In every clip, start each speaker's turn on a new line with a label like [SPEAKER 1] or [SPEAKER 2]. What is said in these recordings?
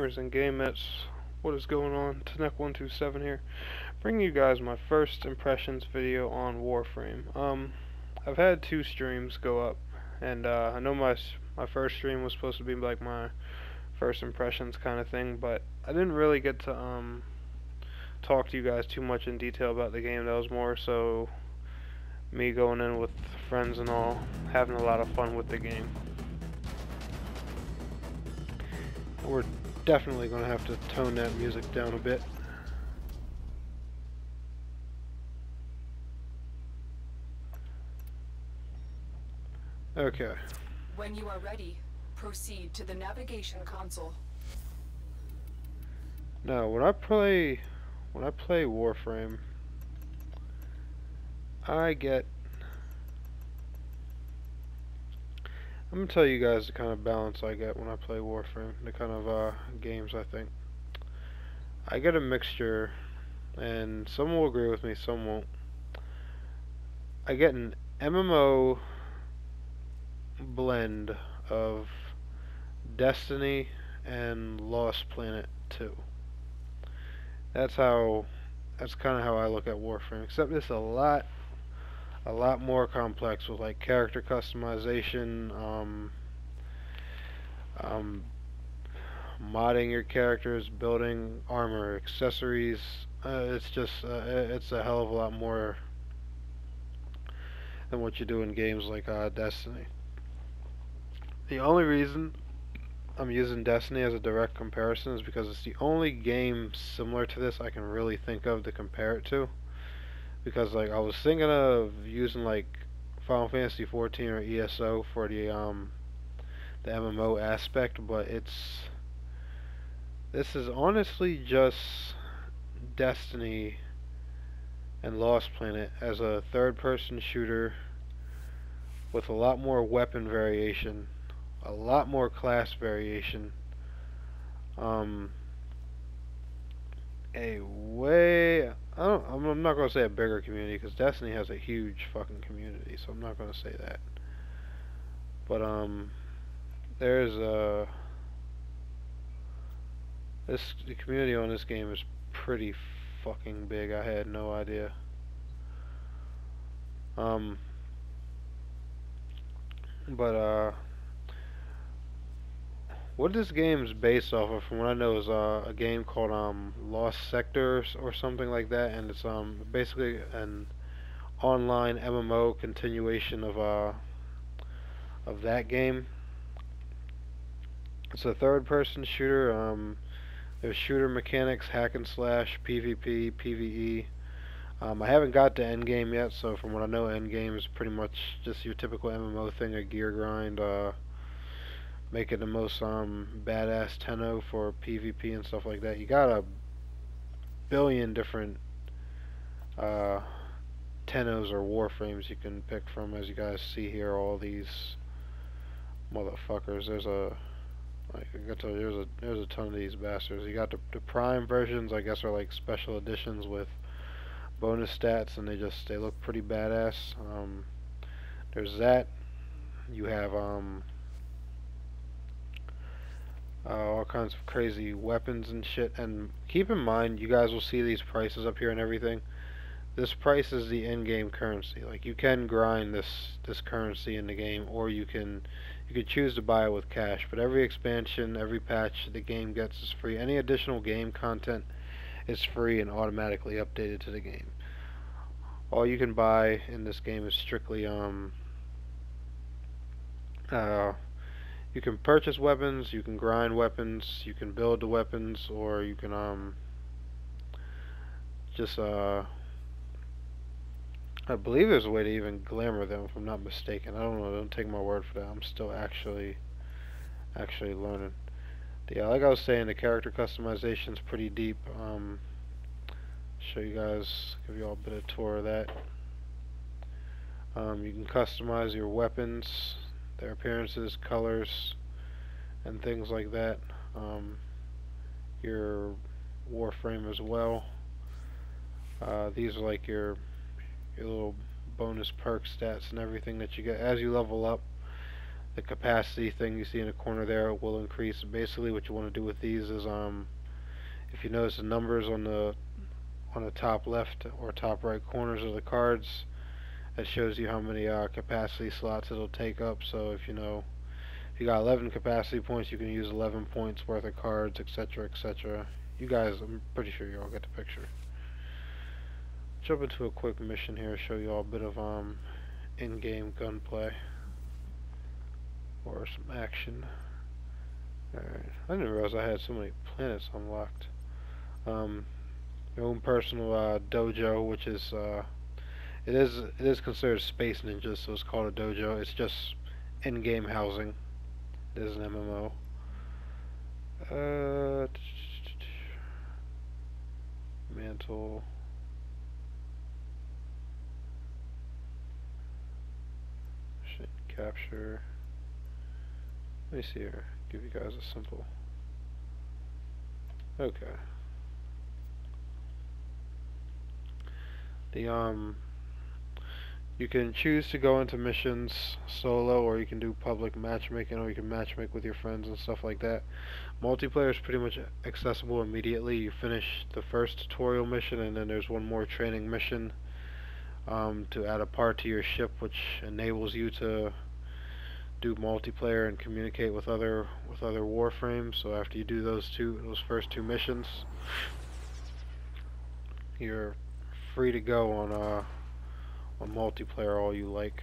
[SPEAKER 1] gamers and gamettes, what is going on? Tanek127 here, bringing you guys my first impressions video on Warframe. I've had two streams go up, and I know my first stream was supposed to be like my first impressions kind of thing, but I didn't really get to talk to you guys too much in detail about the game. That was more so me going in with friends and all, having a lot of fun with the game. We're definitely going to have to tone that music down a bit. Okay.
[SPEAKER 2] When you are ready, proceed to the navigation console.
[SPEAKER 1] Now, when I play Warframe, I'm gonna tell you guys the kind of balance I get when I play Warframe, the kind of games I think. I get a mixture, and some will agree with me, some won't. I get an MMO blend of Destiny and Lost Planet 2. That's kind of how I look at Warframe, except it's a lot more complex with like character customization, modding your characters, building armor, accessories. It's a hell of a lot more than what you do in games like Destiny. The only reason I'm using Destiny as a direct comparison is because it's the only game similar to this I can really think of to compare it to. Because like I was thinking of using like Final Fantasy 14 or ESO for the MMO aspect, but this is honestly just Destiny and Lost Planet as a third-person shooter with a lot more weapon variation, a lot more class variation, I'm not going to say a bigger community, because Destiny has a huge fucking community, so I'm not going to say that. But, the community on this game is pretty fucking big. I had no idea. What this game is based off of, from what I know, is a game called Lost Sectors or something like that, and it's basically an online MMO continuation of that game. It's a third-person shooter. There's shooter mechanics, hack and slash, PvP, PvE. I haven't got to endgame yet, so from what I know, endgame is pretty much just your typical MMO thing, a gear grind, making the most badass Tenno for PvP and stuff like that. You got a billion different Tennos or Warframes you can pick from, as you guys see here. All these motherfuckers. There's a ton of these bastards. You got the Prime versions, I guess, are like special editions with bonus stats, and they look pretty badass. There's that. You have all kinds of crazy weapons and shit. And keep in mind, you guys will see these prices up here and everything. This price is the in-game currency. Like, you can grind this currency in the game, or you could choose to buy it with cash. But every expansion, every patch the game gets is free. Any additional game content is free and automatically updated to the game. All you can buy in this game is strictly you can purchase weapons, you can grind weapons, you can build the weapons, or you can just I believe there's a way to even glamour them, if I'm not mistaken. I don't know, don't take my word for that. I'm still actually learning. Yeah, like I was saying, the character customization is pretty deep. Show you guys, give you all a bit of tour of that. You can customize your weapons, their appearances, colors, and things like that. Your Warframe as well. These are like your little bonus perk stats and everything that you get as you level up. the capacity thing you see in the corner there will increase. Basically, what you want to do with these is, if you notice the numbers on the top left or top right corners of the cards, that shows you how many capacity slots it'll take up. So if you got 11 capacity points, you can use 11 points worth of cards, etc., etc. You guys, I'm pretty sure you all get the picture. Jump into a quick mission here, show you all a bit of in-game gunplay or some action. Alright, I didn't realize I had so many planets unlocked. Your own personal dojo, which is it is considered Space Ninja, so it's called a dojo. It's just in-game housing. It is an MMO. Mantle. Shit, capture. Let me see here. Give you guys a simple. Okay. You can choose to go into missions solo, or you can do public matchmaking, or you can matchmake with your friends and stuff like that. Multiplayer is pretty much accessible immediately. You finish the first tutorial mission, and then there's one more training mission to add a part to your ship, which enables you to do multiplayer and communicate with other Warframes. So after you do those first two missions, you're free to go on multiplayer all you like.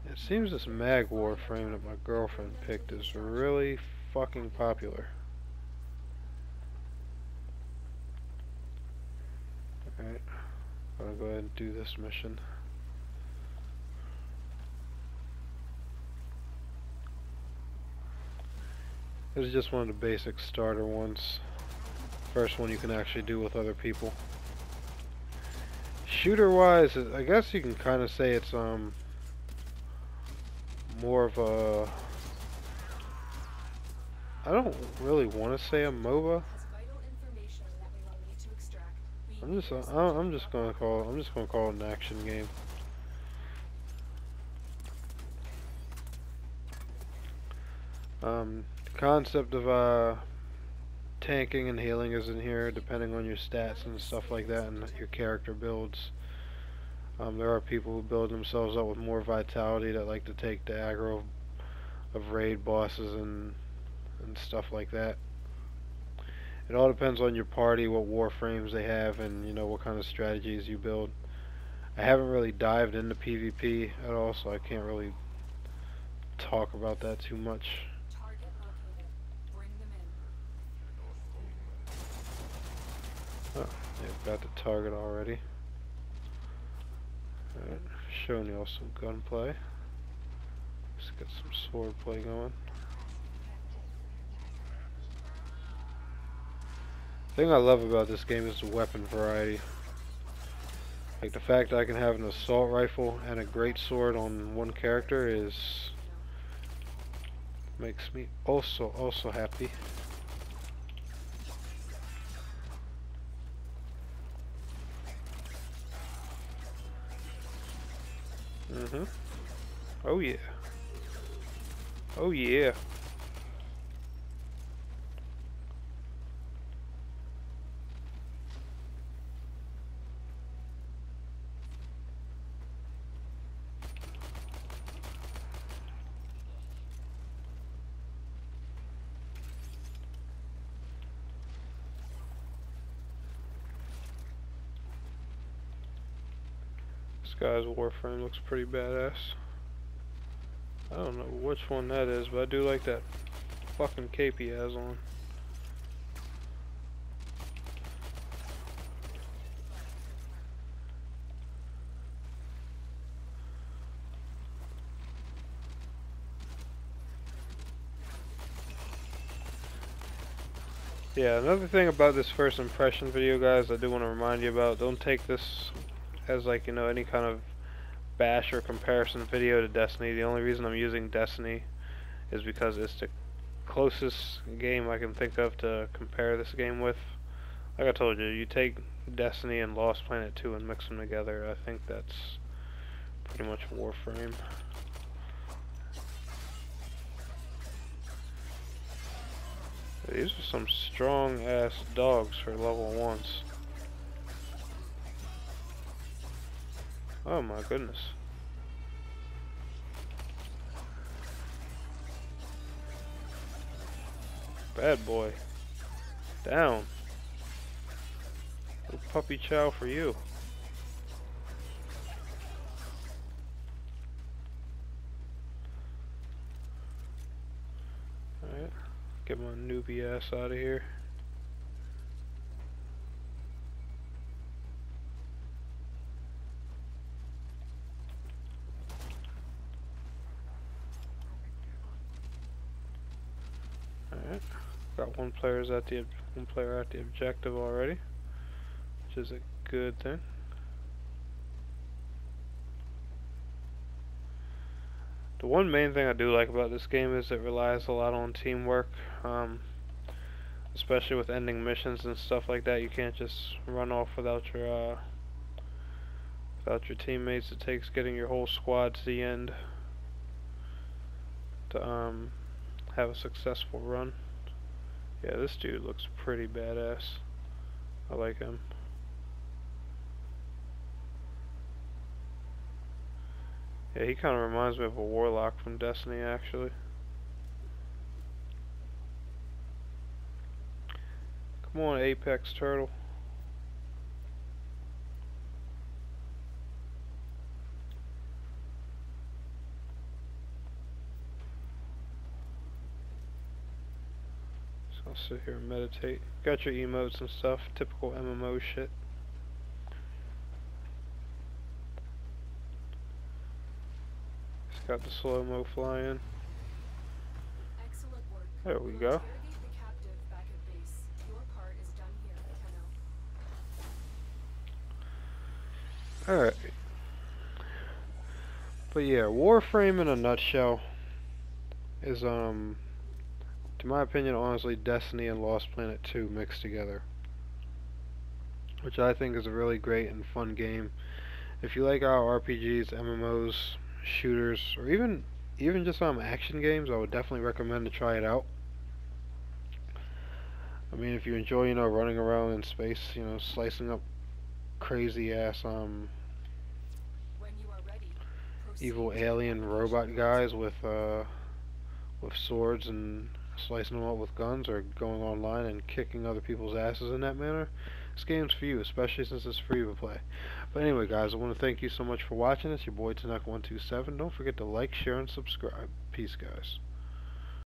[SPEAKER 1] It seems this mag Warframe that my girlfriend picked is really fucking popular. Alright, I'm gonna go ahead and do this mission. This is just one of the basic starter ones. First one you can actually do with other people. Shooter wise, I guess you can kind of say it's more of a, I don't really want to say a MOBA. I'm just gonna call it an action game. The concept of tanking and healing is in here, depending on your stats and stuff like that, and your character builds. There are people who build themselves up with more vitality that like to take the aggro of raid bosses and stuff like that. It all depends on your party, what warframes they have, and what kind of strategies you build. I haven't really dived into PvP at all, so I can't really talk about that too much. Oh, they've got the target already. Alright, showing y'all some gunplay. Let's get some swordplay going. The thing I love about this game is the weapon variety. Like the fact that I can have an assault rifle and a greatsword on one character makes me also happy. Oh yeah. Oh yeah. This guy's Warframe looks pretty badass. I don't know which one that is, but I do like that fucking cape he has on. Yeah, another thing about this first impression video, guys, I do want to remind you about, don't take this as like, any kind of bash or comparison video to Destiny. The only reason I'm using Destiny is because it's the closest game I can think of to compare this game with. Like I told you, you take Destiny and Lost Planet 2 and mix them together. I think that's pretty much Warframe. These are some strong ass dogs for level 1s. Oh my goodness. Bad boy. Down. Little puppy chow for you. Alright. Get my newbie ass out of here. Alright. Got one player at the objective already, which is a good thing. The one main thing I do like about this game is it relies a lot on teamwork, especially with ending missions and stuff like that. You can't just run off without your teammates. It takes getting your whole squad to the end to have a successful run. Yeah, this dude looks pretty badass. I like him. Yeah, he kind of reminds me of a warlock from Destiny, actually. Come on, Apex Turtle. So I'll sit here and meditate. Got your emotes and stuff, typical MMO shit. Got the slow-mo flying.
[SPEAKER 2] Excellent work.
[SPEAKER 1] There we
[SPEAKER 2] We'll
[SPEAKER 1] go.
[SPEAKER 2] interrogate the captive back at base. Your part is done here, Tenno.
[SPEAKER 1] Alright. But yeah, Warframe in a nutshell is, to my opinion, honestly, Destiny and Lost Planet 2 mixed together. Which I think is a really great and fun game. If you like our RPGs, MMOs, shooters, or even just action games, I would definitely recommend to try it out. I mean, if you enjoy, running around in space, slicing up crazy ass
[SPEAKER 2] When you are ready, proceed
[SPEAKER 1] evil
[SPEAKER 2] to the
[SPEAKER 1] alien
[SPEAKER 2] navigation
[SPEAKER 1] robot guys with swords and slicing them up with guns, or going online and kicking other people's asses in that manner, this game's for you, especially since it's free to play. But anyway, guys, I want to thank you so much for watching. It's your boy Tanuck127. Don't forget to like, share, and subscribe. Peace, guys.